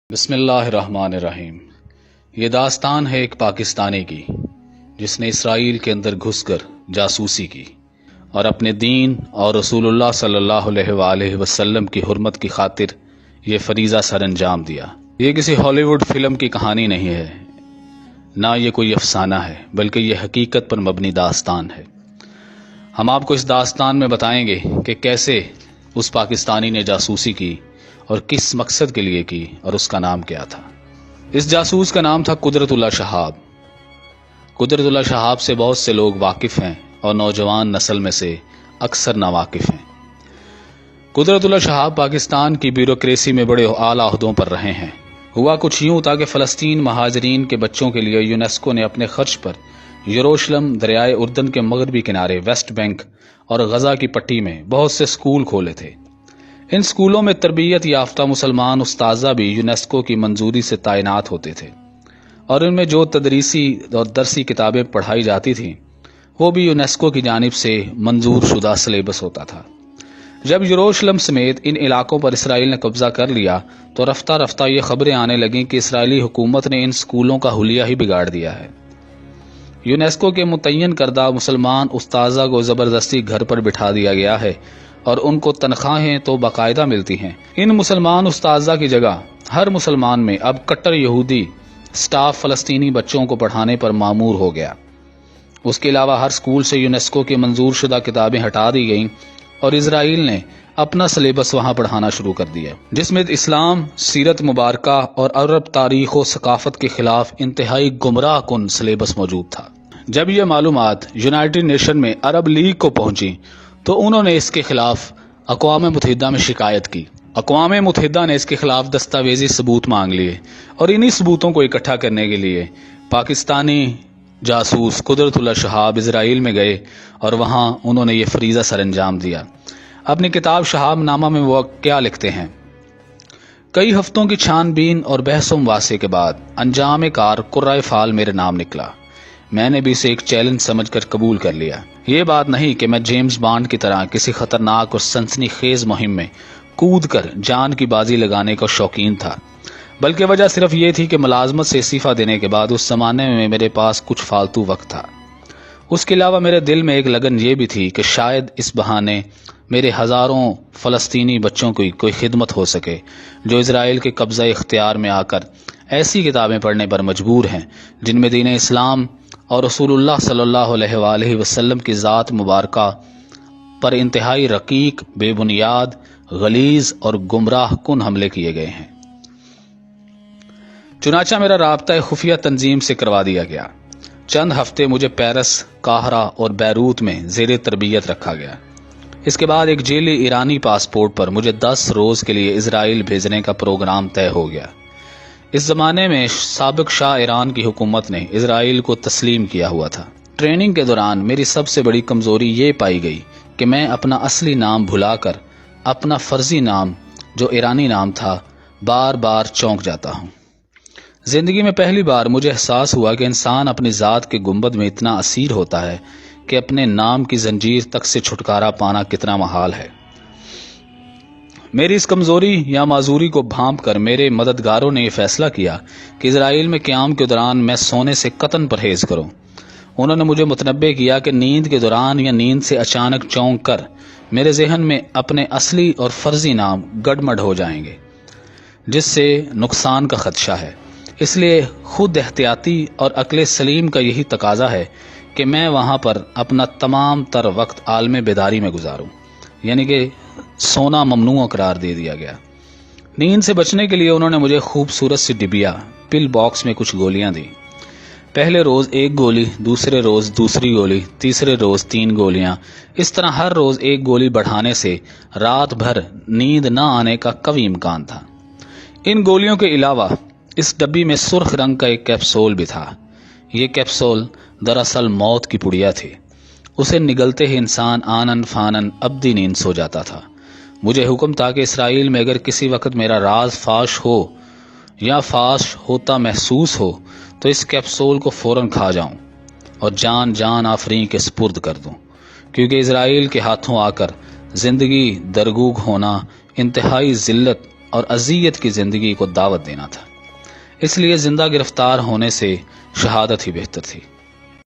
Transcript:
بسم اللہ الرحمن الرحیم۔ یہ داستان ہے ایک پاکستانی کی جس نے اسرائیل کے اندر گھس کر جاسوسی کی اور اپنے دین اور رسول اللہ صلی اللہ علیہ وآلہ وسلم کی حرمت کی خاطر یہ فریضہ سر انجام دیا۔ یہ کسی ہالی ووڈ فلم کی کہانی نہیں ہے، نہ یہ کوئی افسانہ ہے، بلکہ یہ حقیقت پر مبنی داستان ہے۔ ہم آپ کو اس داستان میں بتائیں گے کہ کیسے اس پاکستانی نے جاسوسی کی اور کس مقصد کے لیے کی، اور اس کا نام کیا تھا۔ اس جاسوس کا نام تھا قدرت اللہ شہاب۔ قدرت اللہ شہاب سے بہت سے لوگ واقف ہیں اور نوجوان نسل میں سے اکثر ناواقف ہیں۔ قدرت اللہ شہاب پاکستان کی بیوروکریسی میں بڑے اعلیٰ عہدوں پر رہے ہیں۔ ہوا کچھ یوں تھا کہ فلسطین مہاجرین کے بچوں کے لیے یونیسکو نے اپنے خرچ پر یروشلم، دریائے اردن کے مغربی کنارے، ویسٹ بینک اور غزہ کی پٹی میں بہت سے سکول کھولے تھے۔ ان سکولوں میں تربیت یافتہ مسلمان استاذہ بھی یونیسکو کی منظوری سے تعینات ہوتے تھے، اور ان میں جو تدریسی اور درسی کتابیں پڑھائی جاتی تھیں وہ بھی یونیسکو کی جانب سے منظور شدہ سلیبس ہوتا تھا۔ جب یروشلم سمیت ان علاقوں پر اسرائیل نے قبضہ کر لیا تو رفتہ رفتہ یہ خبریں آنے لگیں کہ اسرائیلی حکومت نے ان سکولوں کا حلیہ ہی بگاڑ دیا ہے۔ یونیسکو کے متعین کردہ مسلمان استاذہ کو زبردستی گھر پر بٹھا دیا گیا ہے، اور ان کو تنخواہیں تو باقاعدہ ملتی ہیں۔ ان مسلمان استاذہ کی جگہ ہر مسلمان میں اب کٹر یہودی سٹاف فلسطینی بچوں کو پڑھانے پر مامور ہو گیا۔ اس کے علاوہ ہر سکول سے یونیسکو کی منظور شدہ کتابیں ہٹا دی گئیں اور اسرائیل نے اپنا سلیبس وہاں پڑھانا شروع کر دیا، جس میں اسلام، سیرت مبارکہ اور عرب تاریخ و ثقافت کے خلاف انتہائی گمراہ کن سلیبس موجود تھا۔ جب یہ معلومات یونائٹڈ نیشن میں عرب لیگ کو پہنچی تو انہوں نے اس کے خلاف اقوام متحدہ میں شکایت کی۔ اقوام متحدہ نے اس کے خلاف دستاویزی ثبوت مانگ لیے، اور انہی ثبوتوں کو اکٹھا کرنے کے لیے پاکستانی جاسوس قدرت اللہ شہاب اسرائیل میں گئے، اور وہاں انہوں نے یہ فریضہ سر انجام دیا۔ اپنی کتاب شہاب نامہ میں وہ کیا لکھتے ہیں؟ کئی ہفتوں کی چھان بین اور بحث و مباحثے کے بعد انجام کار قرۂ فعال میرے نام نکلا۔ میں نے بھی اسے ایک چیلنج سمجھ کر قبول کر لیا۔ یہ بات نہیں کہ میں جیمز بانڈ کی طرح کسی خطرناک اور سنسنی خیز مہم میں کود کر جان کی بازی لگانے کا شوقین تھا، بلکہ وجہ صرف یہ تھی کہ ملازمت سے استعفیٰ دینے کے بعد اس زمانے میں میرے پاس کچھ فالتو وقت تھا۔ اس کے علاوہ میرے دل میں ایک لگن یہ بھی تھی کہ شاید اس بہانے میرے ہزاروں فلسطینی بچوں کی کوئی خدمت ہو سکے جو اسرائیل کے قبضہ اختیار میں آ کر ایسی کتابیں پڑھنے پر مجبور ہیں جن میں دین اسلام اور رسول اللہ صلی اللہ علیہ وآلہ وسلم کی ذات مبارکہ پر انتہائی رقیق، بے بنیاد، غلیظ اور گمراہ کن حملے کیے گئے ہیں۔ چنانچہ میرا رابطہ خفیہ تنظیم سے کروا دیا گیا۔ چند ہفتے مجھے پیرس، قاہرہ اور بیروت میں زیر تربیت رکھا گیا۔ اس کے بعد ایک جیلی ایرانی پاسپورٹ پر مجھے 10 روز کے لیے اسرائیل بھیجنے کا پروگرام طے ہو گیا۔ اس زمانے میں سابق شاہ ایران کی حکومت نے اسرائیل کو تسلیم کیا ہوا تھا۔ ٹریننگ کے دوران میری سب سے بڑی کمزوری یہ پائی گئی کہ میں اپنا اصلی نام بھلا کر اپنا فرضی نام جو ایرانی نام تھا بار بار چونک جاتا ہوں۔ زندگی میں پہلی بار مجھے احساس ہوا کہ انسان اپنی ذات کے گنبد میں اتنا اسیر ہوتا ہے کہ اپنے نام کی زنجیر تک سے چھٹکارا پانا کتنا محال ہے۔ میری اس کمزوری یا معذوری کو بھانپ کر میرے مددگاروں نے یہ فیصلہ کیا کہ اسرائیل میں قیام کے دوران میں سونے سے قطعاً پرہیز کروں۔ انہوں نے مجھے متنبہ کیا کہ نیند کے دوران یا نیند سے اچانک چونک کر میرے ذہن میں اپنے اصلی اور فرضی نام گڈمڈ ہو جائیں گے، جس سے نقصان کا خدشہ ہے۔ اس لیے خود احتیاطی اور عقل سلیم کا یہی تقاضا ہے کہ میں وہاں پر اپنا تمام تر وقت عالم بیداری میں گزاروں، یعنی کہ سونا ممنوع قرار دے دیا گیا۔ نیند سے بچنے کے لیے انہوں نے مجھے خوبصورت سی ڈبیا پل باکس میں کچھ گولیاں دیں۔ پہلے روز 1 گولی، دوسرے روز دوسری گولی، تیسرے روز 3 گولیاں، اس طرح ہر روز 1 گولی بڑھانے سے رات بھر نیند نہ آنے کا قوی امکان تھا۔ ان گولیوں کے علاوہ اس ڈبی میں سرخ رنگ کا ایک کیپسول بھی تھا۔ یہ کیپسول دراصل موت کی پڑیا تھی۔ اسے نگلتے ہی انسان آنن فانن ابدی نیند سو جاتا تھا۔ مجھے حکم تھا کہ اسرائیل میں اگر کسی وقت میرا راز فاش ہو یا فاش ہوتا محسوس ہو تو اس کیپسول کو فوراً کھا جاؤں اور جان آفرین کے سپرد کر دوں، کیونکہ اسرائیل کے ہاتھوں آ کر زندگی درگوگ ہونا انتہائی ذلت اور اذیت کی زندگی کو دعوت دینا تھا، اس لیے زندہ گرفتار ہونے سے شہادت ہی بہتر تھی۔